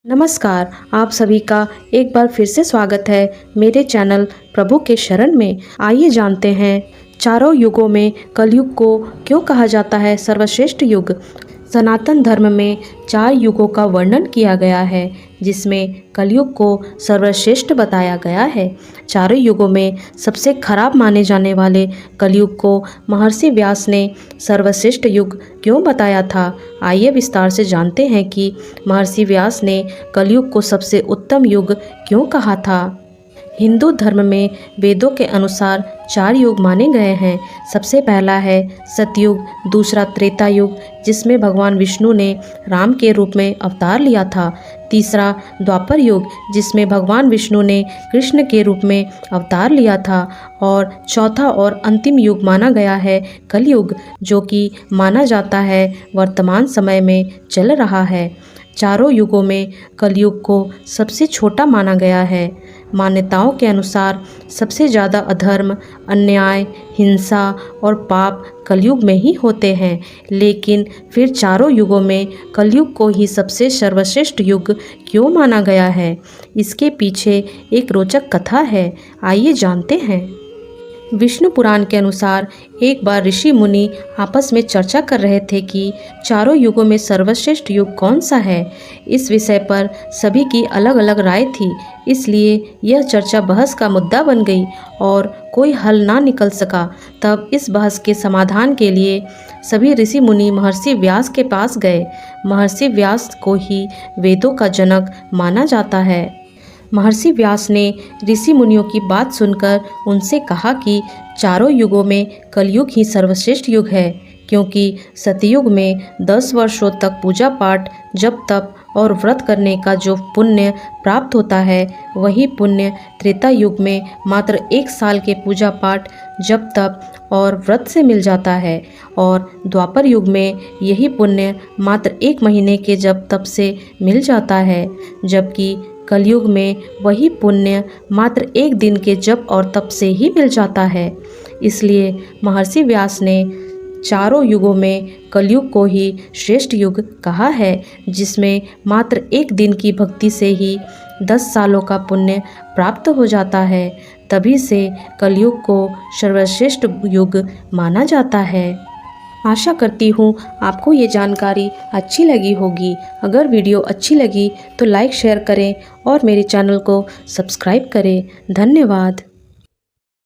नमस्कार, आप सभी का एक बार फिर से स्वागत है मेरे चैनल प्रभु के शरण में। आइए जानते हैं चारों युगों में कलयुग को क्यों कहा जाता है सर्वश्रेष्ठ युग। सनातन धर्म में 4 युगों का वर्णन किया गया है, जिसमें कलयुग को सर्वश्रेष्ठ बताया गया है। चारों युगों में सबसे खराब माने जाने वाले कलयुग को महर्षि व्यास ने सर्वश्रेष्ठ युग क्यों बताया था। आइए विस्तार से जानते हैं कि महर्षि व्यास ने कलयुग को सबसे उत्तम युग क्यों कहा था। हिंदू धर्म में वेदों के अनुसार 4 युग माने गए हैं। सबसे पहला है सतयुग, दूसरा त्रेता युग जिसमें भगवान विष्णु ने राम के रूप में अवतार लिया था, तीसरा द्वापर युग जिसमें भगवान विष्णु ने कृष्ण के रूप में अवतार लिया था, और चौथा और अंतिम युग माना गया है कलयुग, जो कि माना जाता है वर्तमान समय में चल रहा है। चारों युगों में कलयुग को सबसे छोटा माना गया है। मान्यताओं के अनुसार सबसे ज़्यादा अधर्म, अन्याय, हिंसा और पाप कलयुग में ही होते हैं, लेकिन फिर चारों युगों में कलयुग को ही सबसे सर्वश्रेष्ठ युग क्यों माना गया है, इसके पीछे एक रोचक कथा है। आइए जानते हैं। विष्णु पुराण के अनुसार एक बार ऋषि मुनि आपस में चर्चा कर रहे थे कि चारों युगों में सर्वश्रेष्ठ युग कौन सा है। इस विषय पर सभी की अलग अलग राय थी, इसलिए यह चर्चा बहस का मुद्दा बन गई और कोई हल ना निकल सका। तब इस बहस के समाधान के लिए सभी ऋषि मुनि महर्षि व्यास के पास गए। महर्षि व्यास को ही वेदों का जनक माना जाता है। महर्षि व्यास ने ऋषि मुनियों की बात सुनकर उनसे कहा कि चारों युगों में कलयुग ही सर्वश्रेष्ठ युग है, क्योंकि सतयुग में 10 वर्षों तक पूजा पाठ, जप तप और व्रत करने का जो पुण्य प्राप्त होता है, वही पुण्य त्रेता युग में मात्र 1 साल के पूजा पाठ, जप तप और व्रत से मिल जाता है, और द्वापर युग में यही पुण्य मात्र 1 महीने के जप तप से मिल जाता है, जबकि कलयुग में वही पुण्य मात्र 1 दिन के जप और तप से ही मिल जाता है। इसलिए महर्षि व्यास ने चारों युगों में कलयुग को ही श्रेष्ठ युग कहा है, जिसमें मात्र 1 दिन की भक्ति से ही 10 सालों का पुण्य प्राप्त हो जाता है। तभी से कलयुग को सर्वश्रेष्ठ युग माना जाता है। आशा करती हूँ आपको ये जानकारी अच्छी लगी होगी। अगर वीडियो अच्छी लगी तो लाइक शेयर करें और मेरे चैनल को सब्सक्राइब करें। धन्यवाद।